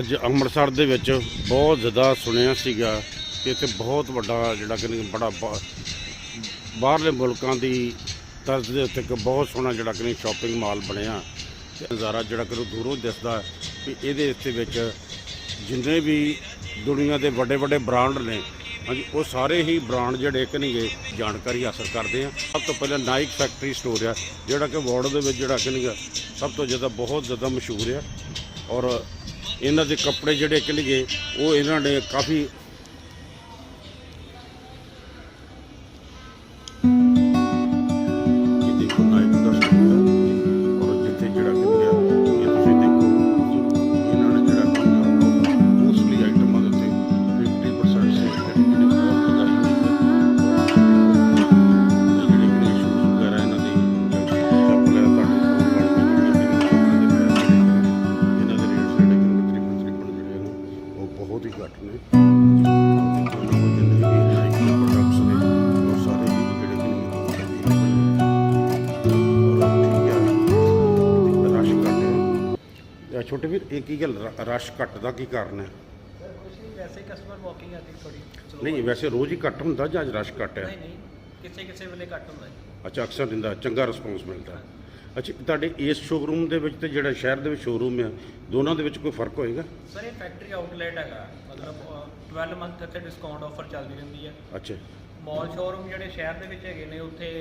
ਅੱਜ ਅੰਮ੍ਰਿਤਸਰ ਦੇ ਵਿੱਚ ਬਹੁਤ ਜ਼ਿਆਦਾ ਸੁਣਿਆ ਸੀਗਾ ਕਿ ਇੱਥੇ ਬਹੁਤ ਵੱਡਾ ਜਿਹੜਾ ਕਿ ਬੜਾ ਬਾਹਰਲੇ ਮੁਲਕਾਂ ਦੀ ਤਰਜ਼ ਦੇ ਉੱਤੇ ਇੱਕ ਬਹੁਤ ਸੋਹਣਾ ਜਿਹੜਾ ਕਿ ਸ਼ਾਪਿੰਗ ਮਾਲ ਬਣਿਆ ਤੇ ਨਜ਼ਾਰਾ ਜਿਹੜਾ ਕਿ ਦੂਰੋਂ ਦਿਸਦਾ ਵੀ ਇਹਦੇ ਉੱਤੇ ਵਿੱਚ ਜਿੰਨੇ ਵੀ ਦੁਨੀਆ ਦੇ ਵੱਡੇ ਵੱਡੇ ਬ੍ਰਾਂਡ ਨੇ ਹਾਂਜੀ ਉਹ ਸਾਰੇ ਹੀ ਬ੍ਰਾਂਡ ਜਿਹੜੇ ਕਿ ਜਾਣਕਾਰੀ ਹਾਸਲ ਕਰਦੇ ਆ। ਸਭ ਤੋਂ ਪਹਿਲਾਂ ਨਾਈਕ ਫੈਕਟਰੀ ਸਟੋਰ ਆ ਜਿਹੜਾ ਕਿ ਵਰਲਡ ਦੇ ਵਿੱਚ ਜਿਹੜਾ ਕਿ ਸਭ ਤੋਂ ਜ਼ਿਆਦਾ ਬਹੁਤ ਜ਼ਿਆਦਾ ਮਸ਼ਹੂਰ ਆ ਔਰ ਇਹਨਾਂ ਦੇ ਕੱਪੜੇ ਜਿਹੜੇ ਕਿ ਉਹ ਇਹਨਾਂ ਨੇ ਕਾਫੀ छोटे वीर एक ही गल रश घट का की कारण है? वैसे कस्टमर वॉकिंग आती थोड़ी नहीं वैसे रोज़ ही घट होंगे ਜਾਂ रश घट है? नहीं किसी वेले घट होंगे। अच्छा अक्सर दिंदा चंगा रिस्पॉन्स मिलता है। अच्छा तुहाडे इस शोरूम दे विच ते जिहड़ा शहर दे विच शोरूम है दोनों दे विच कोई फर्क होएगा? सर ये फैक्ट्री आउटलेट है मतलब 12 मंथ इत्थे डिस्काउंट ऑफर चलदी रहिंदी है। अच्छा मॉल शोरूम जिहड़े शहर दे विच हैगे ने उत्थे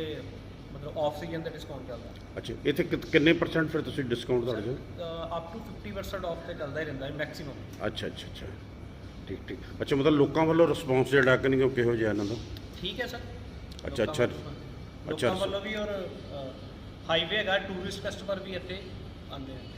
मतलब ऑफ सीजन ते डिस्काउंट चलदा। अच्छा इत्थे कितने परसेंट फिर तुसीं डिस्काउंट तुहाडे जो अप टू 50% ऑफ ते चलदा ही रहिंदा है मैक्सिमम। अच्छा अच्छा अच्छा ठीक ठीक अच्छा मतलब लोगों वालों रिस्पॉन्स जिहड़ा कि नहीं किहो जिहा इन्हां दा? ठीक है सर। अच्छा अच्छा अच्छा लोगों वालों भी और हाईवे है टूरिस्ट कस्टमर भी इत्थे आंदे हैं।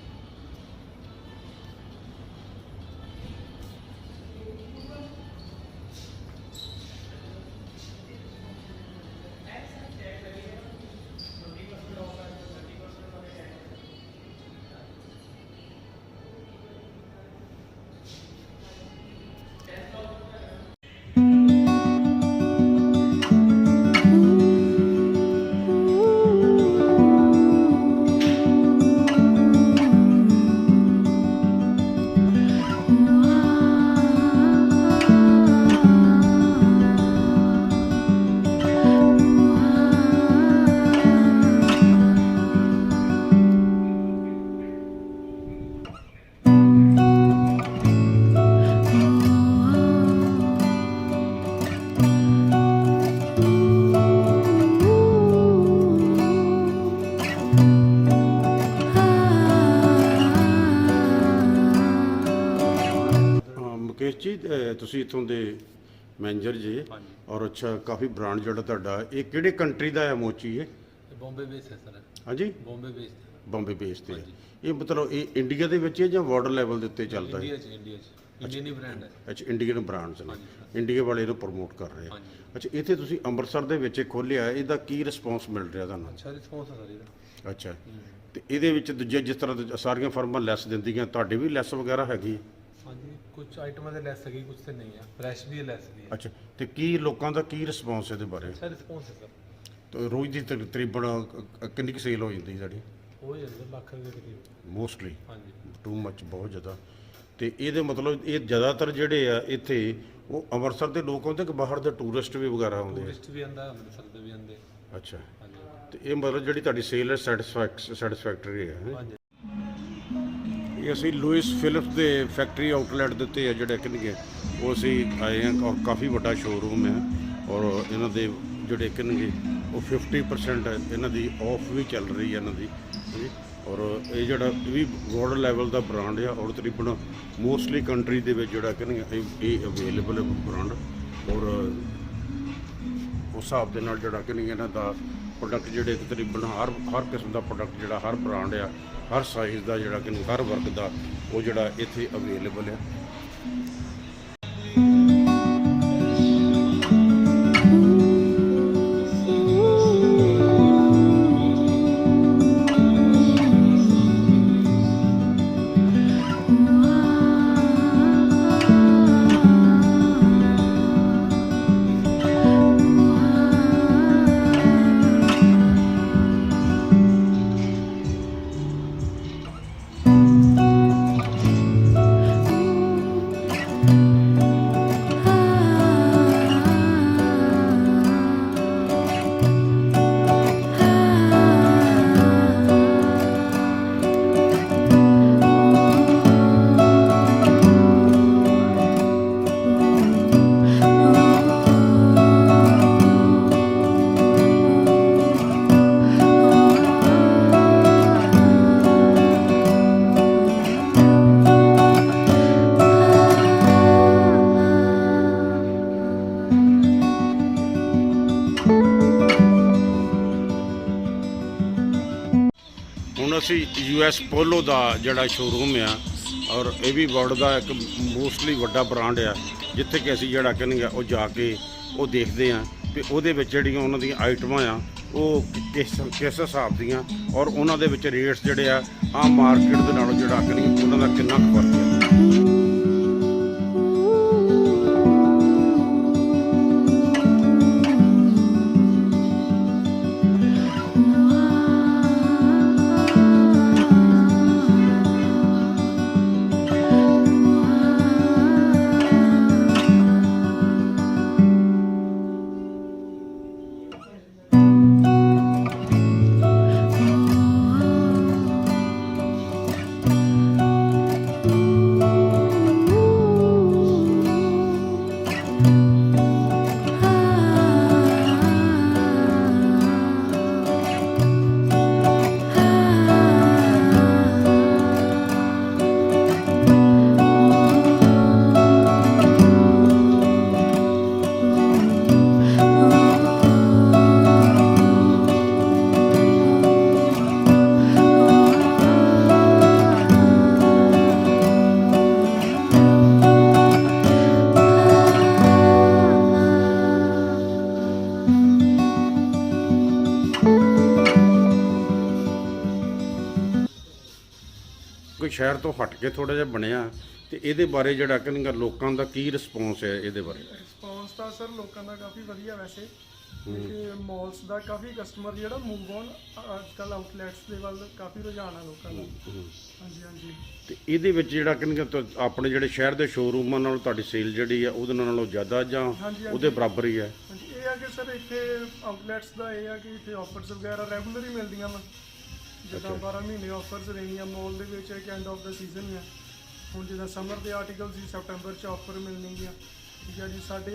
मुकेश जी तुसी इत्थों दे मैनेजर जी और अच्छा काफ़ी ब्रांड जोड़ा तुहाडा ये किहड़े कंट्री दा है मोची है? बॉम्बे बेस है सर। हाँ जी बॉम्बे बेस बॉम्बे बेस ते ये मतलब ये इंडिया दे विच है जां वर्ल्ड लेवल दे उत्ते चलदा है? इंडियन ही ब्रांड है। अच्छा इंडियन ब्रांड्स ने इंडिया वाले इहनूं प्रमोट कर रहे हैं। अच्छा इत्थे तुसी अंमृतसर दे विच खोलिया इहदा की रिस्पॉन्स मिल रहा तुहानूं? अच्छा रिस्पॉन्स है सर इहदा। अच्छा ते इहदे विच दूजे जिस तरह दे सारियां फर्मां लैस दिंदियां तुहाडी भी लैस वगैरह हैगी? हाँ जी कुछ आइटमां दे लैस हैगी कुछ ते नहीं है फ्रैश भी है लैस भी है। अच्छा ते की लोकां दा की रिस्पॉन्स इहदे बारे? अच्छा रिस्पॉन्स है सर। तो रोज़ की तकरीबन कितनी सेल हो जाती साड़ी? हो जाता लाख रुपये करीब मोस्टली हाँ जी टू मच बहुत ज़्यादा। तो ये मतलब ये ज़्यादातर जोड़े आ इत्थे वो अमृतसर के लोग आते कि बाहर के टूरिस्ट भी वगैरह आते? टूरिस्ट भी आंदा अमृतसर दे भी आंदे। अच्छा हाँ जी तो ये मतलब जी तुहाडी सेल है सैटिस्फैक्टरी है? हाँ जी ये असी लुइस फिलिप्स के फैक्ट्री आउटलैट के उत्ते जोड़े कि वो असी आए हैं और काफ़ी बड़ा शोरूम है और इन्हों के जोड़े कि वो 50% इन्हों की ऑफ भी चल रही है इन्हों की और ये जोड़ा भी वर्ल्ड लैवल का ब्रांड है और तकरीबन मोस्टली कंट्री के जोड़ा कि ये अवेलेबल है ब्रांड और उस हिसाब के जोड़ा कि इन्हों का प्रोडक्ट जोड़े तकरीबन हर किस्म का प्रोडक्ट जोड़ा हर ब्रांड आ हर साइज़ का जोड़ा कि हर वर्ग का वो जोड़ा इत्थे अवेलेबल है। ਅਸੀਂ US ਪੋਲੋ ਦਾ ਜਿਹੜਾ ਸ਼ੋਰੂਮ ਆ, ਔਰ ਇਹ ਵੀ ਵਰਲਡ ਦਾ ਇੱਕ ਮੋਸਟਲੀ ਵੱਡਾ ਬ੍ਰਾਂਡ ਆ, ਜਿੱਥੇ ਕਿ ਅਸੀਂ ਜਿਹੜਾ ਕਹਿੰਦੇ ਉਹ ਜਾ ਕੇ ਉਹ ਦੇਖਦੇ ਆ ਵੀ ਉਹਦੇ ਵਿੱਚ ਜਿਹੜੀਆਂ ਉਹਨਾਂ ਦੀਆਂ ਆਈਟਮਾਂ ਆ ਉਹ ਕਿਸ ਹਿਸਾਬ ਦੀਆਂ, ਔਰ ਉਹਨਾਂ ਦੇ ਵਿੱਚ ਰੇਟਸ ਜਿਹੜੇ ਆ ਆਮ ਮਾਰਕੀਟ ਦੇ ਨਾਲੋਂ ਜਿਹੜਾ ਕਹਿੰਦੇ ਉਹਨਾਂ ਦਾ ਕਿੰਨਾ ਕੁ ਫਰਕ ਹੈ। ਕੋਈ ਸ਼ਹਿਰ ਤੋਂ ਹਟ ਕੇ ਥੋੜਾ ਜਿਹਾ ਬਣਿਆ, ਤੇ ਇਹਦੇ ਬਾਰੇ ਜਿਹੜਾ ਕਹਿੰਦੇ ਲੋਕਾਂ ਦਾ ਕੀ ਰਿਸਪੌਂਸ ਹੈ ਇਹਦੇ ਬਾਰੇ? ਰਿਸਪੌਂਸ ਤਾਂ ਸਰ ਲੋਕਾਂ ਦਾ ਕਾਫੀ ਵਧੀਆ ਵੈਸੇ, ਕਿ ਮਾਲਸ ਦਾ ਕਾਫੀ ਕਸਟਮਰ ਜਿਹੜਾ ਮੂਵ ਔਨ ਅੱਜ ਕੱਲ੍ਹ ਆਊਟਲੈਟਸ ਦੇ ਵੱਲ ਕਾਫੀ ਰੁਝਾਨ ਆ ਲੋਕਾਂ ਦਾ। ਹਾਂਜੀ ਹਾਂਜੀ। ਤੇ ਇਹਦੇ ਵਿੱਚ ਜਿਹੜਾ ਕਹਿੰਦੇ ਆਪਣੇ ਜਿਹੜੇ ਸ਼ਹਿਰ ਦੇ ਸ਼ੋਰੂਮਾਂ ਨਾਲੋਂ ਤੁਹਾਡੀ ਸੇਲ ਜਿਹੜੀ ਆ ਉਹਦੇ ਨਾਲੋਂ ਜ਼ਿਆਦਾ ਜਾਂ ਉਹਦੇ ਬਰਾਬਰ ਹੀ ਹੈ? ਹਾਂਜੀ, ਇਹ ਆ ਕਿ ਸਰ ਇੱਥੇ ਆਊਟਲੈਟਸ ਦਾ ਇਹ ਆ ਕਿ ਇੱਥੇ ਆਫਰਸ ਵਗੈਰਾ ਰੈਗੂਲਰ ਹੀ ਮਿਲਦੀਆਂ ਵਾ, ਜਿੱਦਾਂ 12 ਮਹੀਨੇ ਆਫਰਸ ਰਹਿਣੀਆਂ ਮਾਲ ਦੇ ਵਿੱਚ, ਇੱਕ ਐਂਡ ਆਫ ਦਾ ਸੀਜ਼ਨ ਹੈ। ਹੁਣ ਜਿੱਦਾਂ ਸਮਰ ਦੇ ਆਰਟੀਕਲ ਸੀ ਸੈਪਟੈਂਬਰ 'ਚ ਆਫਰ ਮਿਲਣਗੀਆਂ, ਠੀਕ ਹੈ ਜੀ। ਸਾਡੇ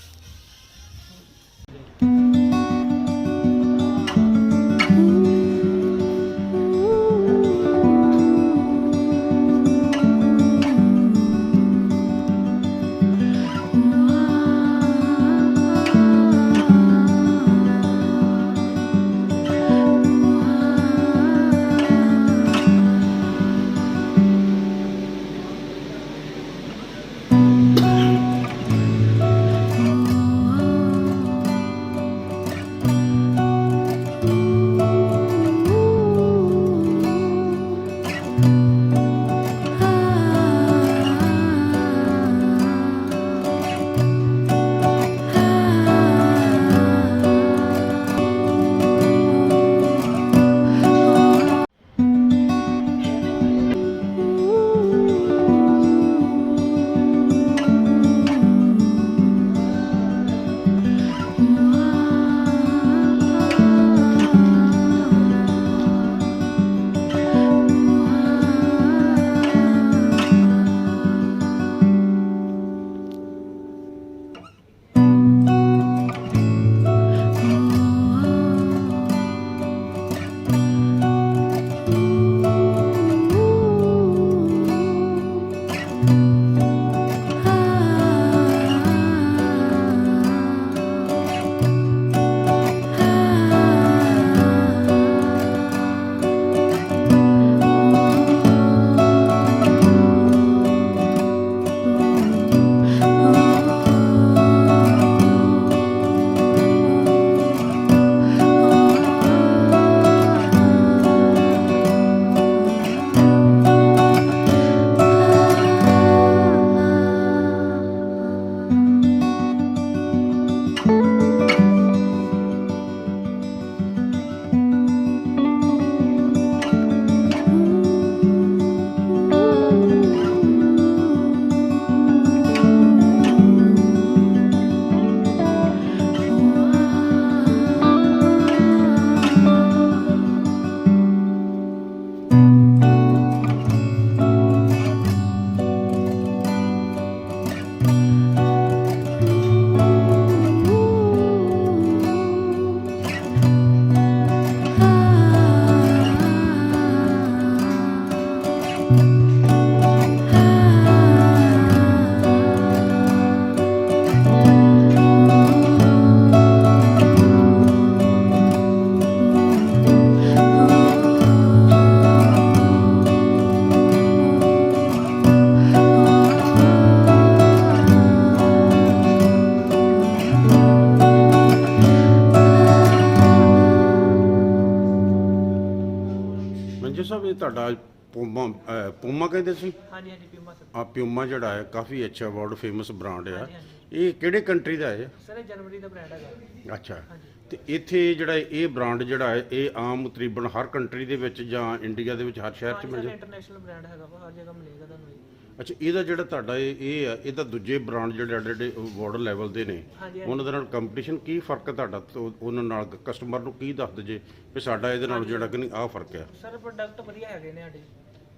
ਤੁਹਾਡਾ ਪੂਮਾ ਕਹਿੰਦੇ ਸੀ ਹਾਂਜੀ ਹਾਂਜੀ ਪਿਊਮਾ ਸਰ। ਆ ਪਿਊਮਾ ਜਿਹੜਾ ਹੈ ਕਾਫੀ ਅੱਛਾ ਵਰਲਡ ਫੇਮਸ ਬ੍ਰਾਂਡ ਆ। ਹਾਂਜੀ, ਹਾਂਜੀ। ਇਹ ਕਿਹੜੇ ਕੰਟਰੀ ਦਾ ਹੈ? ਸਰ ਇਹ ਜਰਮਨੀ ਦਾ ਬ੍ਰਾਂਡ ਹੈਗਾ। ਅੱਛਾ। ਹਾਂਜੀ। ਤੇ ਇੱਥੇ ਜਿਹੜਾ ਇਹ ਬ੍ਰਾਂਡ ਜਿਹੜਾ ਹੈ ਇਹ ਆਮ ਤਕਰੀਬਨ ਹਰ ਕੰਟਰੀ ਦੇ ਵਿੱਚ ਜਾਂ ਇੰਡੀਆ ਦੇ ਵਿੱਚ ਹਰ ਸ਼ਹਿਰ 'ਚ ਹਾਂਜੀ ਮਿਲ ਸਰ ਜਾ? ਇੰਟਰਨੈਸ਼ਨਲ ਬ੍ਰਾਂਡ ਹੈਗਾ ਵਾ, ਹਰ ਜਗ੍ਹਾ ਮਿਲੇਗਾ ਤੁਹਾਨੂੰ ਇਹ। ਅੱਛਾ, ਇਹਦਾ ਜਿਹੜਾ ਤੁਹਾਡਾ ਇਹ ਆ ਇਹਦਾ ਦੂਜੇ ਬ੍ਰਾਂਡ ਜਿਹੜੇ ਜਿਹੜੇ ਵਰਲਡ ਲੈਵਲ ਦੇ ਨੇ ਹਾਂਜੀ, ਉਹਨਾਂ ਦੇ ਨਾਲ ਕੰਪੀਟੀਸ਼ਨ ਕੀ ਫਰਕ ਹੈ ਤੁਹਾਡਾ ਤੋਂ ਉਹਨਾਂ ਨਾਲ ਕਸਟਮਰ ਨੂੰ ਕੀ ਦੱਸਦੇ ਜੇ ਵੀ ਸਾਡਾ ਇਹਦੇ ਨਾਲ ਜਿਹੜਾ ਕਿ ਨਹੀਂ ਆਹ ਫਰਕ ਹੈ? ਸਰ ਪ੍ਰੋਡਕਟ ਵਧੀਆ ਹੈਗੇ ਨੇ ਸਾਡੇ।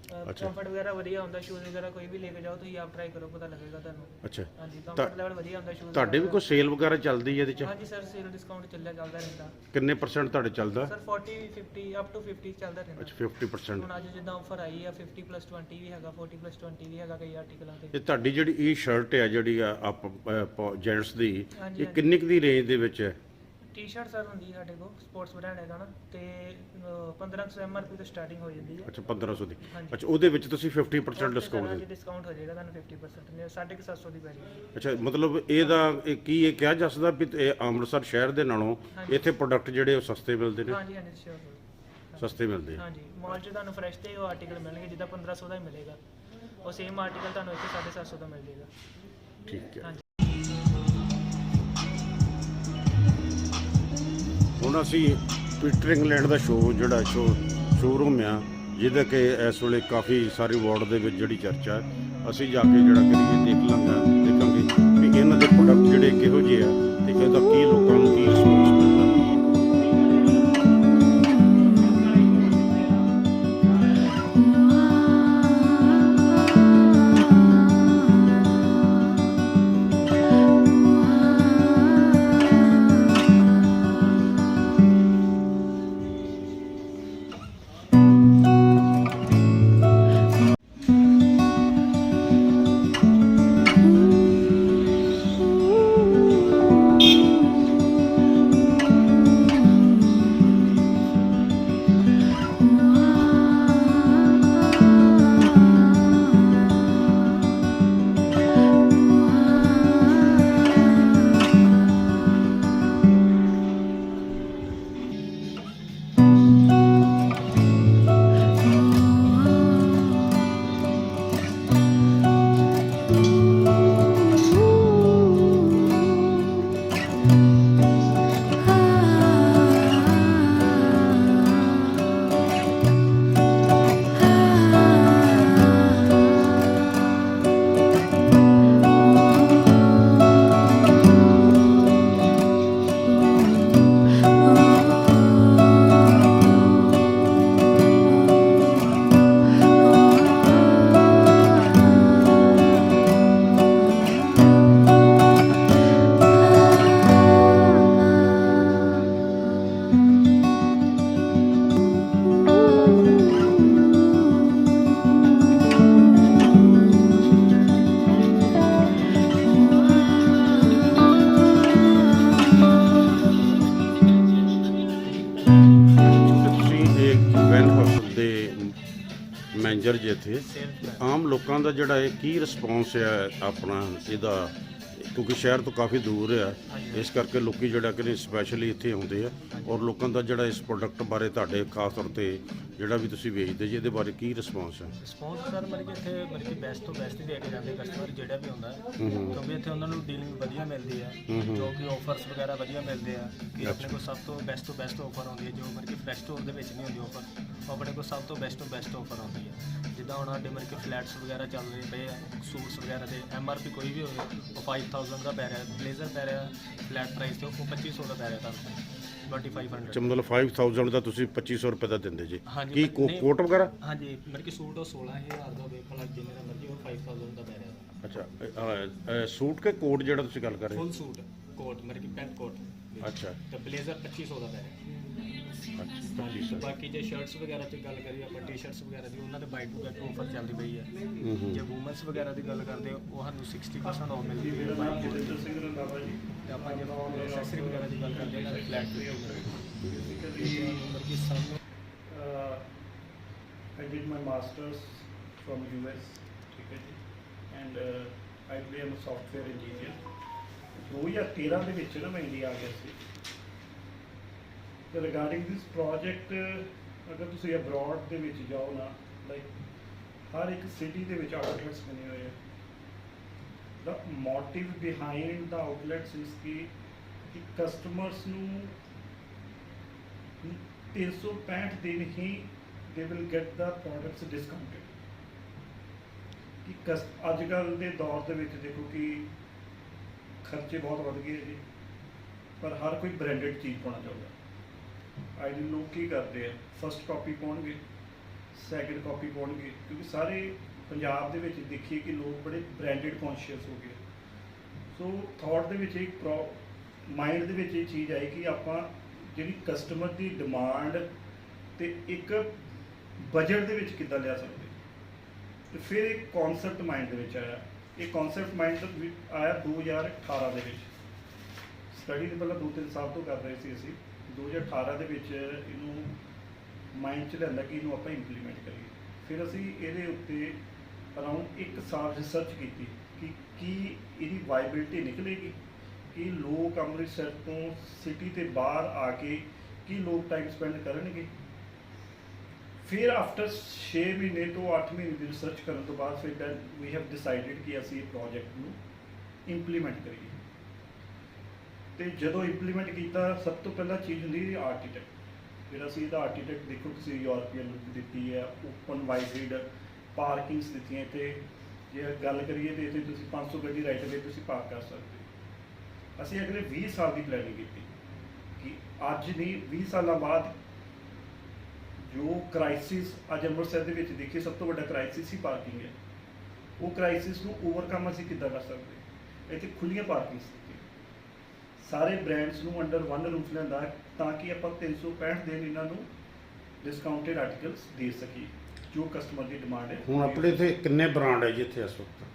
ਕੰਫਰਟ ਵਗੈਰਾ ਵਧੀਆ ਹੁੰਦਾ, ਸ਼ੂਜ਼ ਵਗੈਰਾ ਕੋਈ ਵੀ ਲੈ ਕੇ ਜਾਓ ਤੁਸੀਂ ਆਪ ਟਰਾਈ ਕਰੋ, ਪਤਾ ਲੱਗੇਗਾ ਤੁਹਾਨੂੰ। ਅੱਛਾ, ਹਾਂਜੀ ਕੰਫਰਟ ਲੈਵਲ ਵਧੀਆ ਹੁੰਦਾ ਸ਼ੂਜ਼। ਤੁਹਾਡੇ ਵੀ ਕੋਈ ਸੇਲ ਵਗੈਰਾ ਚੱਲਦੀ ਹੈ ਇਹਦੇ 'ਚ? ਹਾਂਜੀ ਸਰ ਸੇਲ ਡਿਸਕਾਊਂਟ ਚੱਲਦਾ ਰਹਿੰਦਾ। ਕਿੰਨੇ % ਤੁਹਾਡੇ ਚੱਲਦਾ? ਸਰ 40 50 ਅਪ ਟੂ 50 ਚੱਲਦਾ ਰਹਿੰਦਾ। ਅੱਛਾ 50%। ਹੁਣ ਅੱਜ ਜਿੱਦਾਂ ਆਫਰ ਆਈ ਆ 50+20 ਵੀ ਹੈਗਾ, 40+20 ਵੀ ਹੈਗਾ ਕਈ ਆਰਟੀਕਲਾਂ ਤੇ। ਇਹ ਤੁਹਾਡੀ ਜਿਹੜੀ ਇਹ ਸ਼ਰਟ ਹੈ ਜਿਹੜੀ ਆ ਜੈਂਟਸ ਦੀ, ਹਾਂਜੀ, ਇਹ ਕਿੰਨੀ ਕੁ ਦੀ ਰੇਂਜ ਦੇ ਵਿੱਚ ਹੈ? ਟੀ-ਸ਼ਰਟ ਸਰ ਹੁੰਦੀ ਸਾਡੇ ਕੋਲ ਸਪੋਰਟਸ ਬ੍ਰਾਂਡ ਹੈਗਾ ਨਾ, ਤੇ 1500 MRP ਤੋਂ ਸਟਾਰਟਿੰਗ ਹੋ ਜਾਂਦੀ ਹੈ। ਅੱਛਾ 1500 ਦੀ। ਹਾਂਜੀ। ਅੱਛਾ, ਉਹਦੇ ਵਿੱਚ ਤੁਸੀਂ 50% ਡਿਸਕਾਊਂਟ ਹਾਂਜੀ ਦੇ? ਡਿਸਕਾਊਂਟ ਹੋ ਜਾਏਗਾ ਤੁਹਾਨੂੰ 50%, ਨੇ 750 ਦੀ ਪੈ ਜਾਏਗੀ। ਅੱਛਾ, ਮਤਲਬ ਇਹਦਾ ਕੀ ਇਹ ਕਿਹਾ ਜਾ ਸਕਦਾ ਵੀ ਇਹ ਅੰਮ੍ਰਿਤਸਰ ਸ਼ਹਿਰ ਦੇ ਨਾਲੋਂ ਹਾਂਜੀ। ਇੱਥੇ ਪ੍ਰੋਡਕਟ ਜਿਹੜੇ ਉਹ ਸਸਤੇ ਮਿਲਦੇ ਨੇ? ਹਾਂਜੀ ਹਾਂਜੀ ਸ਼ੋਰ। ਸਸਤੇ ਮਿਲਦੇ ਆ। ਹਾਂਜੀ ਮਾਲ 'ਚ ਤੁਹਾਨੂੰ ਫਰੈਸ਼ ਤੇ ਉਹ ਆਰਟੀਕਲ ਮਿਲਣਗੇ ਜਿੱਦਾਂ 1500 ਦਾ ਹੀ ਮਿਲੇਗਾ, ਉਹ ਸੇਮ ਆਰਟੀਕਲ ਤੁਹਾਨੂੰ ਇੱਥੇ 750 ਦਾ ਮਿਲ ਜਾਏਗਾ। ਠੀਕ ਹੈ। ਹਾਂਜੀ। ਹੁਣ ਅਸੀਂ ਪੀਟਰ ਇੰਗਲੈਂਡ ਦਾ ਜਿਹੜਾ ਸ਼ੋਰੂਮ ਆ ਜਿਹਦਾ ਕਿ ਇਸ ਵੇਲੇ ਕਾਫੀ ਸਾਰੇ ਵਾਰਡ ਦੇ ਵਿੱਚ ਜਿਹੜੀ ਚਰਚਾ ਹੈ, ਅਸੀਂ ਜਾ ਕੇ ਜਿਹੜਾ ਕਰੀਏ ਦੇਖਾਂਗੇ ਵੀ ਇਹਨਾਂ ਦੇ ਪ੍ਰੋਡਕਟ ਜਿਹੜੇ ਕਿਹੋ ਜਿਹੇ ਆ ਤੇ ਇਹਦਾ ਕੀ ਲੋਕਾਂ ਨੂੰ ਕੀ ਰਿਸਪੌਂਸ ਮਿਲਦਾ। ਮੈਨੇਜਰ ਜੀ ਇੱਥੇ ਆਮ ਲੋਕਾਂ ਦਾ ਜਿਹੜਾ ਇਹ ਕੀ ਰਿਸਪੌਂਸ ਹੈ ਆਪਣਾ ਇਹਦਾ, ਕਿਉਂਕਿ ਸ਼ਹਿਰ ਤੋਂ ਕਾਫੀ ਦੂਰ ਆ, ਇਸ ਕਰਕੇ ਲੋਕੀ ਜਿਹੜਾ ਕਿ ਸਪੈਸ਼ਲੀ ਇੱਥੇ ਆਉਂਦੇ ਆ, ਔਰ ਲੋਕਾਂ ਦਾ ਜਿਹੜਾ ਇਸ ਪ੍ਰੋਡਕਟ ਬਾਰੇ ਤੁਹਾਡੇ ਖਾਸ ਤੌਰ ਤੇ ਜਿਹੜਾ ਵੀ ਤੁਸੀਂ ਵੇਚਦੇ ਜੀ ਇਹਦੇ ਬਾਰੇ ਕੀ ਰਿਸਪੌਂਸ ਹੈ? ਰਿਸਪੌਂਸ ਸਰ ਮਤਲਬ ਕਿ ਇੱਥੇ ਮਤਲਬ ਕਿ ਬੈਸਟ ਤੋਂ ਬੈਸਟ ਹੀ ਦੇ ਕੇ ਜਾਂਦੇ ਕਸਟਮਰ ਜਿਹੜਾ ਵੀ ਹੁੰਦਾ ਹੈ, ਕਿਉਂਕਿ ਇੱਥੇ ਉਹਨਾਂ ਨੂੰ ਡੀਲਿੰਗ ਵਧੀਆ ਮਿਲਦੀ ਹੈ, ਜੋ ਕਿ ਆਫਰਸ ਵਗੈਰਾ ਵਧੀਆ ਮਿਲਦੇ ਆ ਕਿ ਆਪਣੇ ਕੋਲ ਸਭ ਤੋਂ ਬੈਸਟ ਆਫਰ ਆਉਂਦੀ ਹੈ, ਜੋ ਮਤਲਬ ਕਿ ਫਰੈਸ਼ ਸਟੋਰ ਦੇ ਵਿੱਚ ਨਹੀਂ ਹੁੰਦੀ ਆਫਰ, ਉਹ ਆਪਣੇ ਕੋਲ ਸਭ ਤੋਂ ਬੈਸਟ ਆਫਰ ਆਉਂਦੀ ਹੈ। ਜਿੱਦਾਂ ਹੁਣ ਸਾਡੇ ਮਤਲਬ ਕਿ ਫਲੈਟਸ ਵਗੈਰਾ ਚੱਲ ਰਹੇ ਪਏ ਆ, ਸੂਟਸ ਵਗੈਰਾ ਦੇ MRP ਕੋਈ ਵੀ ਹੋਵੇ ਉਹ 5000 ਦਾ ਪੈ ਰਿਹਾ, ਬਲੇਜ਼ਰ ਪੈ ਰਿਹਾ ਫਲੈਟ ਪ੍ਰਾਈਸ ਤੇ ਉਹ 2500 ਦਾ ਪੈ ਰਿਹਾ ਤੁਹਾਨੂੰ 2500। ਅੱਛਾ, ਮਤਲਬ 5000 ਦਾ ਤੁਸੀਂ 2500 ਰੁਪਏ ਦਾ ਦਿੰਦੇ ਜੀ? ਹਾਂਜੀ, ਕੀ ਨਹੀਂ। ਕੋਟ ਵਗੈਰਾ? ਹਾਂਜੀ ਮਤਲਬ ਕਿ ਸੂਟ ਉਹ 16000 ਦਾ ਹੋਵੇ ਭਲਾ ਜਿੰਨੇ ਦਾ ਮਰਜ਼ੀ ਉਹ 5000 ਦਾ ਪੈ ਰਿਹਾ। ਅੱਛਾ, ਸੂਟ ਕੇ ਕੋਟ ਜਿਹੜਾ ਤੁਸੀਂ ਗੱਲ ਕਰ ਰਹੇ ਫੁੱਲ ਸੂਟ ਕੋਟ ਮਤਲਬ ਕਿ ਪੈਂਟ ਕੋਟ, ਅੱਛਾ ਤੇ ਬਲੇਜ਼ਰ 2500 ਦਾ ਪੈ ਰਿਹਾ। ਅੱਛਾ ਹਾਂਜੀ, ਬਾਕੀ ਜੇ ਸ਼ਰਟਸ ਵਗੈਰਾ ਦੀ ਗੱਲ ਕਰੀਏ ਆਪਾਂ ਟੀ-ਸ਼ਰਟਸ ਵਗੈਰਾ ਦੀ, ਉਹਨਾਂ ਦੇ ਬਾਈ ਟੂ ਗੈਟ ਆਫਰ ਚੱਲਦੀ ਪਈ ਹੈ। ਜੇ ਵੂਮਨਸ ਵਗੈਰਾ ਦੀ ਗੱਲ ਕਰਦੇ ਹੋ ਉਹ ਸਾਨੂੰ 60% ਆਫ ਮਿਲਦੀ ਹੈ ਬਾਈ ਟੂ ਗੈਟ, ਤੇ ਆਪਾਂ ਜੇ ਐਕਸੈਸਰੀ ਵਗੈਰਾ ਦੀ ਗੱਲ ਕਰਦੇ ਹਾਂ ਤਾਂ ਫਲੈਟ ਨੰਬਰ ਕੀ ਸਾਨੂੰ I did my masters from US, ठीक है जी, and I am a software engineer. 2013 ਦੇ ਵਿੱਚ ਨਾ ਮੈਂ ਇੰਡੀਆ ਆ ਗਿਆ ਸੀ। ਤੇ ਰਿਗਾਰਡਿੰਗ ਦਿਸ ਪ੍ਰੋਜੈਕਟ ਅਗਰ ਤੁਸੀਂ ਅਬਰੋਡ ਦੇ ਵਿੱਚ ਜਾਓ ਨਾ, ਲਾਈਕ ਹਰ ਇੱਕ ਸਿਟੀ ਦੇ ਵਿੱਚ ਆਊਟਲੈਟਸ ਬਣੇ ਹੋਏ ਆ। The motive behind the outlets is ਕਿ ਕਸਟਮਰਸ ਨੂੰ 365 ਦਿਨ ਹੀ they will get the products discounted. ਕਿ ਅੱਜ ਕੱਲ੍ਹ ਦੇ ਦੌਰ ਦੇ ਵਿੱਚ ਦੇਖੋ ਕਿ ਖਰਚੇ ਬਹੁਤ ਵੱਧ ਗਏ ਜੀ, ਪਰ ਹਰ ਕੋਈ ਬ੍ਰਾਂਡਡ ਚੀਜ਼ ਪਾਉਣਾ ਚਾਹੁੰਦਾ। ਅੱਜ ਲੋਕ ਕੀ ਕਰਦੇ ਆ, ਫਸਟ ਕਾਪੀ ਪਾਉਣਗੇ, ਸੈਕਿੰਡ ਕਾਪੀ ਪਾਉਣਗੇ, ਕਿਉਂਕਿ ਸਾਰੇ ਪੰਜਾਬ ਦੇ ਵਿੱਚ ਦੇਖੀਏ ਕਿ ਲੋਕ ਬੜੇ ਬ੍ਰਾਂਡਡ ਕੌਨਸ਼ੀਅਸ ਹੋ ਗਏ। ਸੋ ਥਾਟ ਦੇ ਵਿੱਚ ਇੱਕ ਮਾਈਂਡ ਦੇ ਵਿੱਚ ਇਹ ਚੀਜ਼ ਆਈ ਕਿ ਆਪਾਂ ਜਿਹੜੀ ਕਸਟਮਰ ਦੀ ਡਿਮਾਂਡ ਤੇ ਇੱਕ ਬਜਟ ਦੇ ਵਿੱਚ ਕਿੱਦਾਂ ਲਿਆ ਸਕਦੇ। ਤੇ ਫਿਰ ਇੱਕ ਕਨਸੈਪਟ ਮਾਈਂਡ ਦੇ ਵਿੱਚ ਆਇਆ। ਇਹ ਕਨਸੈਪਟ ਮਾਈਂਡ ਆਇਆ 2018 ਦੇ ਵਿੱਚ। ਸਟੱਡੀ ਦੇ ਪਹਿਲਾਂ 2-3 ਸਾਲ ਤੋਂ ਕਰ ਰਹੇ ਸੀ ਅਸੀਂ। 2018 ਦੇ ਵਿੱਚ ਇਹਨੂੰ ਮਾਈਂਡ 'ਚ ਲਿਆਂਦਾ ਕਿ ਇਹਨੂੰ ਆਪਾਂ ਇੰਪਲੀਮੈਂਟ ਕਰੀਏ। ਫਿਰ ਅਸੀਂ ਇਹਦੇ ਉੱਤੇ ਅਰਾਊਂਡ 1 ਸਾਲ ਰਿਸਰਚ ਕੀਤੀ ਕਿ ਕੀ ਇਹਦੀ ਵਾਇਬਿਲਿਟੀ ਨਿਕਲੇਗੀ, ਕਿ ਲੋਕ ਅੰਮ੍ਰਿਤਸਰ ਤੋਂ ਸਿਟੀ ਤੇ ਬਾਹਰ ਆ ਕੇ ਕੀ ਲੋਕ ਟਾਈਮ ਸਪੈਂਡ ਕਰਨਗੇ। ਫਿਰ ਆਫਟਰ 6 ਮਹੀਨੇ ਤੋਂ 8 ਮਹੀਨੇ ਦੀ ਰਿਸਰਚ ਕਰਨ ਤੋਂ ਬਾਅਦ ਫਿਰ ਦੈਨ ਵੀ ਹੈਵ ਡਿਸਾਈਡਡ ਕਿ ਅਸੀਂ ਇਹ ਪ੍ਰੋਜੈਕਟ ਨੂੰ ਇੰਪਲੀਮੈਂਟ ਕਰੀਏ। ਤੇ ਜਦੋਂ ਇੰਪਲੀਮੈਂਟ ਕੀਤਾ, ਸਭ ਤੋਂ ਪਹਿਲਾਂ ਚੀਜ਼ ਹੁੰਦੀ ਹੈ ਆਰਕੀਟੈਕਟ। ਜਿਹੜਾ ਅਸੀਂ ਇਹਦਾ ਆਰਕੀਟੈਕਟ ਦੇਖੋ, ਤੁਸੀਂ ਯੂਰਪੀਅਨ ਲੁੱਕ ਦਿੱਤੀ ਹੈ, ਓਪਨ ਵਾਈਡ ਪਾਰਕਿੰਗਸ ਦਿੱਤੀਆਂ। ਤੇ ਜੇ ਗੱਲ ਕਰੀਏ ਤਾਂ ਇੱਥੇ ਤੁਸੀਂ 500 ਗੱਡੀ ਰਾਈਟ ਅਵੇ ਤੁਸੀਂ ਪਾਰਕ ਕਰ ਸਕਦੇ ਹੋ। ਅਸੀਂ ਅਗਲੇ 20 ਸਾਲ ਦੀ ਪਲੈਨਿੰਗ ਕੀਤੀ ਕਿ ਅੱਜ ਨਹੀਂ 20 ਸਾਲਾਂ ਬਾਅਦ ਜੋ ਕ੍ਰਾਈਸਿਸ ਅੱਜ ਅੰਮ੍ਰਿਤਸਰ ਦੇ ਵਿੱਚ ਦੇਖੀਏ, ਸਭ ਤੋਂ ਵੱਡਾ ਕ੍ਰਾਈਸਿਸ ਹੀ ਪਾਰਕਿੰਗ ਹੈ। ਉਹ ਕ੍ਰਾਈਸਿਸ ਨੂੰ ਓਵਰਕਮ ਅਸੀਂ ਕਿੱਦਾਂ ਕਰ ਸਕਦੇ। ਇੱਥੇ ਖੁੱਲ੍ਹੀਆਂ ਪਾਰਕਿੰਗਸ ਦਿੱਤੀਆਂ, ਸਾਰੇ ਬ੍ਰਾਂਡਸ ਨੂੰ ਅੰਡਰ ਵਨ ਰੂਫ ਲਿਆਂਦਾ ਤਾਂ ਕਿ ਆਪਾਂ 365 ਦਿਨ ਇਹਨਾਂ ਨੂੰ ਡਿਸਕਾਊਂਟਡ ਆਰਟੀਕਲਸ ਦੇ ਸਕੀਏ ਜੋ ਕਸਟਮਰ ਦੀ ਡਿਮਾਂਡ ਹੈ। ਹੁਣ ਆਪਣੇ ਇੱਥੇ ਕਿੰਨੇ ਬ੍ਰਾਂਡ ਹੈ ਜੀ ਇੱਥੇ ਇਸ ਵਕਤ?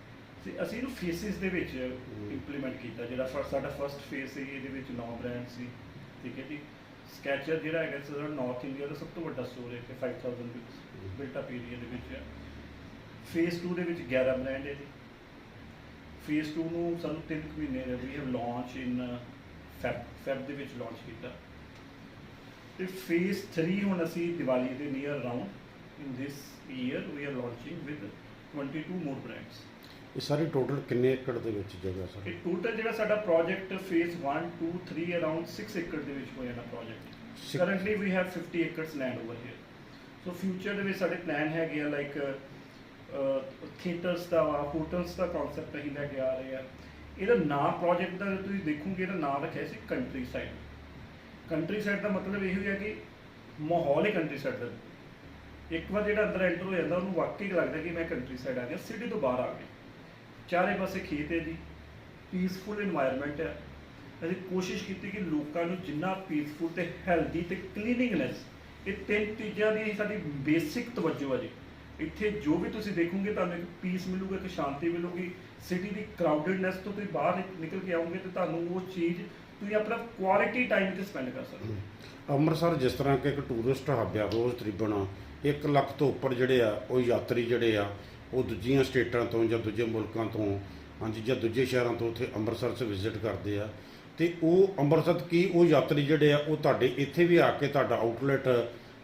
ਤੇ ਅਸੀਂ ਇਹਨੂੰ ਫੇਸਿਸ ਦੇ ਵਿੱਚ ਇੰਪਲੀਮੈਂਟ ਕੀਤਾ। ਜਿਹੜਾ ਸਾਡਾ ਫਸਟ ਫੇਸ ਸੀ, ਇਹਦੇ ਵਿੱਚ 9 ਬ੍ਰਾਂਡ ਸੀ। ਠੀਕ ਹੈ ਜੀ। ਸਕੈਚਰ ਜਿਹੜਾ ਹੈਗਾ ਸਾਡਾ ਨਾਰਥ ਇੰਡੀਆ ਦਾ ਸਭ ਤੋਂ ਵੱਡਾ ਸਟੋਰ ਹੈ ਕਿ 5000 ਬਿਲਟ ਅਪ ਏਰੀਆ ਦੇ ਵਿੱਚ ਹੈ। ਫੇਸ 2 ਦੇ ਵਿੱਚ 11 ਬ੍ਰਾਂਡ ਹੈ ਜੀ। ਫੇਸ 2 ਨੂੰ ਸਾਨੂੰ 3 ਮਹੀਨੇ ਦੇ ਵੀ ਲਾਂਚ ਇਨ ਫੈਬ ਦੇ ਵਿੱਚ ਲਾਂਚ ਕੀਤਾ। ਤੇ ਫੇਸ 3 ਹੁਣ ਅਸੀਂ ਦੀਵਾਲੀ ਦੇ near around in this year we are launching with 22 more brands. ਇਹ ਸਾਰੀ ਟੋਟਲ ਕਿੰਨੇ ਏਕੜ ਦੇ ਵਿੱਚ ਜਗ੍ਹਾ ਸਰ? ਇਹ ਟੋਟਲ ਜਿਹੜਾ ਸਾਡਾ ਪ੍ਰੋਜੈਕਟ ਫੇਸ 1, 2, 3 ਅਰਾਊਂਡ 6 ਏਕੜ ਦੇ ਵਿੱਚ ਹੋ ਜਾਣਾ project. Currently we have 50 acres land over here. So future ਦੇ ਵਿੱਚ ਸਾਡੇ ਪਲਾਨ ਹੈਗੇ ਆ ਲਾਈਕ ਥੀਏਟਰਸ ਦਾ, ਹੋਟਲਸ ਦਾ ਕਨਸੈਪਟ ਅਸੀਂ ਲੈ ਕੇ ਆ ਰਹੇ ਆ। ਇਹਦਾ ਨਾਮ ਪ੍ਰੋਜੈਕਟ ਦਾ ਤੁਸੀਂ ਦੇਖੋਗੇ, ਇਹਦਾ ਨਾਮ ਰੱਖਿਆ ਸੀ ਕੰਟਰੀ ਸਾਈਡ। ਕੰਟਰੀ ਸਾਈਡ ਦਾ ਮਤਲਬ ਇਹ ਹੋਇਆ ਕਿ ਮਾਹੌਲ ਹੀ ਕੰਟਰੀ ਸਾਈਡ ਦਾ। ਇੱਕ ਵਾਰ ਜਿਹੜਾ ਅੰਦਰ ਐਂਟਰ ਹੋ ਜਾਂਦਾ ਉਹਨੂੰ ਵਾਕਈ ਲੱਗਦਾ ਕਿ ਮੈਂ ਕੰਟਰੀ ਸਾਈਡ ਆ ਗਿਆ, ਸਿਟੀ ਤੋਂ ਬਾਹਰ ਆ ਗਿਆ। ਚਾਰੇ ਪਾਸੇ ਖੇਤ ਹੈ ਜੀ, ਪੀਸਫੁਲ ਇਨਵਾਇਰਨਮੈਂਟ ਹੈ। ਅਸੀਂ ਕੋਸ਼ਿਸ਼ ਕੀਤੀ ਕਿ ਲੋਕਾਂ ਨੂੰ ਜਿੰਨਾ ਪੀਸਫੁਲ ਤੇ ਹੈਲਦੀ ਤੇ ਕਲੀਨਿੰਗਨੈਸ, ਇਹ 3 ਚੀਜ਼ਾਂ ਦੀ ਸਾਡੀ ਬੇਸਿਕ ਤਵੱਜੋ ਹੈ ਜੀ। ਇੱਥੇ ਜੋ ਵੀ ਤੁਸੀਂ ਦੇਖੋਗੇ ਤੁਹਾਨੂੰ ਇੱਕ ਪੀਸ ਮਿਲੂਗਾ, ਇੱਕ ਸ਼ਾਂਤੀ ਮਿਲੂਗੀ। ਸਿਟੀ ਦੀ ਕਰਾਊਡਡਨੈਸ ਤੋਂ ਤੁਸੀਂ ਬਾਹਰ ਨਿਕਲ ਕੇ ਆਓਗੇ ਤੇ ਤੁਹਾਨੂੰ ਉਹ ਚੀਜ਼ ਤੁਸੀਂ ਆਪਣਾ ਕੁਆਲਿਟੀ ਟਾਈਮ 'ਤੇ ਸਪੈਂਡ ਕਰ ਸਕਦੇ ਹੋ। ਅੰਮ੍ਰਿਤਸਰ ਜਿਸ ਤਰ੍ਹਾਂ ਕਿ ਇੱਕ ਟੂਰਿਸਟ ਹੱਬ ਆ, ਰੋਜ਼ ਤਕਰੀਬਨ 1 ਲੱਖ ਤੋਂ ਉੱਪਰ ਜਿਹੜੇ ਆ ਉਹ ਯਾਤਰੀ ਜਿਹੜੇ ਆ ਉਹ ਦੂਜੀਆਂ ਸਟੇਟਾਂ ਤੋਂ ਜਾਂ ਦੂਜੇ ਮੁਲਕਾਂ ਤੋਂ, ਹਾਂਜੀ, ਜਾਂ ਦੂਜੇ ਸ਼ਹਿਰਾਂ ਤੋਂ ਉੱਥੇ ਅੰਮ੍ਰਿਤਸਰ 'ਚ ਵਿਜ਼ਿਟ ਕਰਦੇ ਆ। ਤੇ ਉਹ ਅੰਮ੍ਰਿਤਸਰ ਕੀ ਉਹ ਯਾਤਰੀ ਜਿਹੜੇ ਆ ਉਹ ਤੁਹਾਡੇ ਇੱਥੇ ਵੀ ਆ ਕੇ ਤੁਹਾਡਾ ਆਊਟਲੈਟ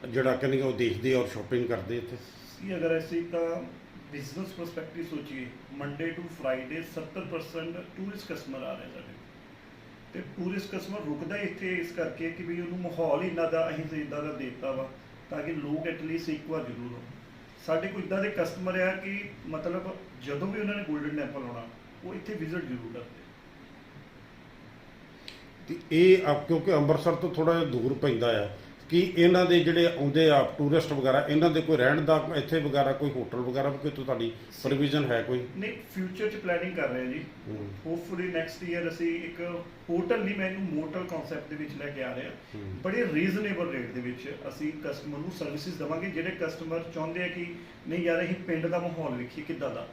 ਜਿਹੜਾ ਕਹਿੰਦੇ ਉਹ ਦੇਖਦੇ ਔਰ ਸ਼ਾਪਿੰਗ ਕਰਦੇ ਇੱਥੇ? ਸੀ ਅਗਰ ਅਸੀਂ ਤਾਂ ਬਿਜ਼ਨਸ ਪਰਸਪੈਕਟਿਵ ਸੋਚੀਏ, Monday to Friday 70% tourist customer ਆ ਰਹੇ ਸਾਡੇ। ਤੇ ਟੂਰਿਸਟ ਕਸਟਮਰ ਰੁਕਦਾ ਇੱਥੇ ਇਸ ਕਰਕੇ ਕਿ ਵੀ ਉਹਨੂੰ ਮਾਹੌਲ ਇਹਨਾਂ ਦਾ ਅਸੀਂ ਇੱਦਾਂ ਦਾ ਦਿੱਤਾ ਵਾ ਤਾਂ ਕਿ ਲੋਕ ਐਟਲੀਸਟ ਇੱਕ ਵਾਰ ਜ਼ਰੂਰ ਹੋ। ਸਾਡੇ ਕੋਲ ਇੱਦਾਂ ਦੇ ਕਸਟਮਰ ਆ ਕਿ ਮਤਲਬ ਜਦੋਂ ਵੀ ਉਹਨਾਂ ਨੇ ਗੋਲਡਨ ਟੈਂਪਲ ਆਉਣਾ ਉਹ ਇੱਥੇ ਵਿਜ਼ਿਟ ਜ਼ਰੂਰ ਕਰਦੇ। ਤੇ ਇਹ ਕਿਉਂਕਿ ਅੰਮ੍ਰਿਤਸਰ ਤੋਂ ਥੋੜਾ ਜਿਹਾ ਦੂਰ ਪੈਂਦਾ ਆ, ਕਿ ਇਹਨਾਂ ਦੇ ਜਿਹੜੇ ਆਉਂਦੇ ਆ ਟੂਰਿਸਟ ਵਗੈਰਾ, ਇਹਨਾਂ ਦੇ ਕੋਈ ਰਹਿਣ ਦਾ ਇੱਥੇ ਵਗੈਰਾ ਕੋਈ ਹੋਟਲ ਵਗੈਰਾ ਵੀ ਕੋਈ ਤੁਹਾਡੀ ਪ੍ਰੋਵੀਜ਼ਨ ਹੈ ਕੋਈ? ਨਹੀਂ, ਫਿਊਚਰ 'ਚ ਪਲੈਨਿੰਗ ਕਰ ਰਹੇ ਹਾਂ ਜੀ। ਹੋਪਫੁਲੀ ਨੈਕਸਟ ਈਅਰ ਅਸੀਂ ਇੱਕ ਹੋਟਲ ਨਹੀਂ, ਮੈਂ ਇਹਨੂੰ ਮੋਟਲ ਕਨਸੈਪਟ ਦੇ ਵਿੱਚ ਲੈ ਕੇ ਆ ਰਹੇ ਹਾਂ। ਬੜੇ ਰੀਜ਼ਨੇਬਲ ਰੇਟ ਦੇ ਵਿੱਚ ਅਸੀਂ ਕਸਟਮਰ ਨੂੰ ਸਰਵਿਸਿਜ਼ ਦੇਵਾਂਗੇ। ਜਿਹੜੇ ਕਸਟਮਰ ਚਾਹੁੰਦੇ ਆ ਕਿ ਨਹੀਂ ਯਾਰ ਅਸੀਂ ਪਿੰਡ ਦਾ ਮਾਹੌਲ ਵੇਖੀਏ ਕਿੱਦਾਂ ਦਾ,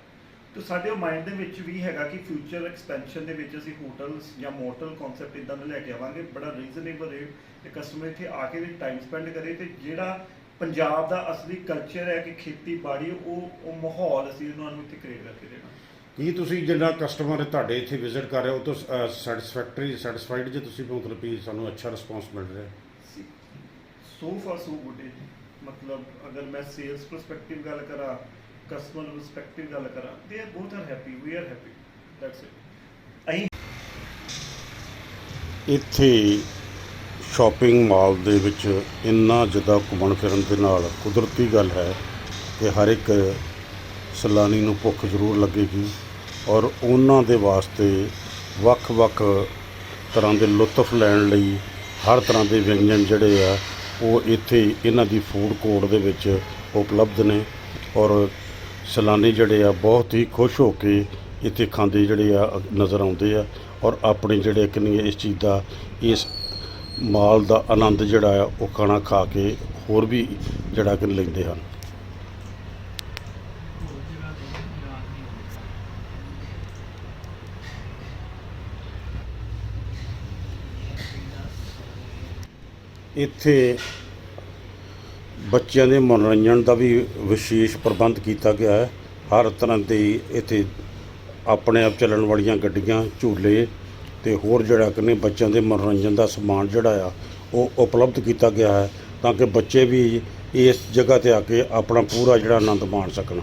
ਤੇ ਸਾਡੇ ਉਹ ਮਾਈਂਡ ਦੇ ਵਿੱਚ ਵੀ ਹੈਗਾ ਕਿ ਫਿਊਚਰ ਐਕਸਪੈਂਸ਼ਨ ਦੇ ਵਿੱਚ ਅਸੀਂ ਹੋਟਲਸ ਜਾਂ ਮੋਟਲ ਕਨਸੈਪਟ ਇਦਾਂ ਦਾ ਲੈ ਕੇ ਆਵਾਂਗੇ। ਬੜਾ ਰੀਜ਼ਨੇਬਲ ਰੇਟ ਤੇ ਕਸਟਮਰ ਇੱਥੇ ਆ ਕੇ ਵੀ ਟਾਈਮ ਸਪੈਂਡ ਕਰੇ। ਤੇ ਜਿਹੜਾ ਪੰਜਾਬ ਦਾ ਅਸਲੀ ਕਲਚਰ ਹੈ ਕਿ ਖੇਤੀਬਾੜੀ, ਉਹ ਮਾਹੌਲ ਅਸੀਂ ਉਹਨਾਂ ਨੂੰ ਇੱਥੇ ਕ੍ਰੀਏਟ ਕਰਕੇ ਦੇਣਾ। ਕੀ ਤੁਸੀਂ ਜਿਹੜਾ ਕਸਟਮਰ ਤੁਹਾਡੇ ਇੱਥੇ ਵਿਜ਼ਿਟ ਕਰ ਰਿਹਾ ਉਹ ਤੋਂ ਸੈਟੀਸਫਾਈਡ ਜੇ ਤੁਸੀਂ ਮਤਲਬ ਵੀ ਸਾਨੂੰ ਅੱਛਾ ਰਿਸਪੌਂਸ ਮਿਲ ਰਿਹਾ? ਸੋ ਫਾਰ ਸੋ ਗੁੱਡ ਹੈ। ਮਤਲਬ ਅਗਰ ਮੈਂ ਸੇਲਸ ਪਰਸਪੈਕਟਿਵ ਗੱਲ ਕਰਾਂ, ਕਸਟਮਰ ਪਰਸਪੈਕਟਿਵ ਗੱਲ ਕਰਾਂ, they are both are happy, we are happy, that's it. ਅਸੀਂ ਇੱਥੇ ਸ਼ਾਪਿੰਗ ਮਾਲ ਦੇ ਵਿੱਚ ਇੰਨਾ ਜ਼ਿਆਦਾ ਘੁੰਮਣ ਫਿਰਨ ਦੇ ਨਾਲ ਕੁਦਰਤੀ ਗੱਲ ਹੈ ਕਿ ਹਰ ਇੱਕ ਸੈਲਾਨੀ ਨੂੰ ਭੁੱਖ ਜ਼ਰੂਰ ਲੱਗੇਗੀ ਔਰ ਉਹਨਾਂ ਦੇ ਵਾਸਤੇ ਵੱਖ-ਵੱਖ ਤਰ੍ਹਾਂ ਦੇ ਲੁਤਫ ਲੈਣ ਲਈ ਹਰ ਤਰ੍ਹਾਂ ਦੇ ਵਿਅੰਜਨ ਜਿਹੜੇ ਆ ਉਹ ਇੱਥੇ ਇਹਨਾਂ ਦੀ ਫੂਡ ਕੋਰਟ ਦੇ ਵਿੱਚ ਉਪਲਬਧ ਨੇ ਔਰ ਸੈਲਾਨੀ ਜਿਹੜੇ ਆ ਬਹੁਤ ਹੀ ਖੁਸ਼ ਹੋ ਕੇ ਇੱਥੇ ਖਾਂਦੇ ਜਿਹੜੇ ਆ ਨਜ਼ਰ ਆਉਂਦੇ ਆ ਔਰ ਆਪਣੇ ਜਿਹੜੇ ਕਿੰਨੀ ਇਸ ਚੀਜ਼ ਦਾ ਇਸ ਮਾਲ ਦਾ ਆਨੰਦ ਜਿਹੜਾ ਆ ਉਹ ਖਾਣਾ ਖਾ ਕੇ ਹੋਰ ਵੀ ਜਿਹੜਾ ਕਿ ਲੈਂਦੇ ਹਨ। ਇੱਥੇ ਬੱਚਿਆਂ ਦੇ ਮਨੋਰੰਜਨ ਦਾ ਵੀ ਵਿਸ਼ੇਸ਼ ਪ੍ਰਬੰਧ ਕੀਤਾ ਗਿਆ ਹੈ। ਹਰ ਤਰ੍ਹਾਂ ਦੀ ਇੱਥੇ ਆਪਣੇ ਆਪ ਚੱਲਣ ਵਾਲੀਆਂ ਗੱਡੀਆਂ, ਝੂਲੇ ਅਤੇ ਹੋਰ ਜਿਹੜਾ ਕਿ ਬੱਚਿਆਂ ਦੇ ਮਨੋਰੰਜਨ ਦਾ ਸਮਾਨ ਜਿਹੜਾ ਆ ਉਹ ਉਪਲਬਧ ਕੀਤਾ ਗਿਆ ਹੈ ਤਾਂ ਕਿ ਬੱਚੇ ਵੀ ਇਸ ਜਗ੍ਹਾ 'ਤੇ ਆ ਕੇ ਆਪਣਾ ਪੂਰਾ ਜਿਹੜਾ ਆਨੰਦ ਮਾਣ ਸਕਣ।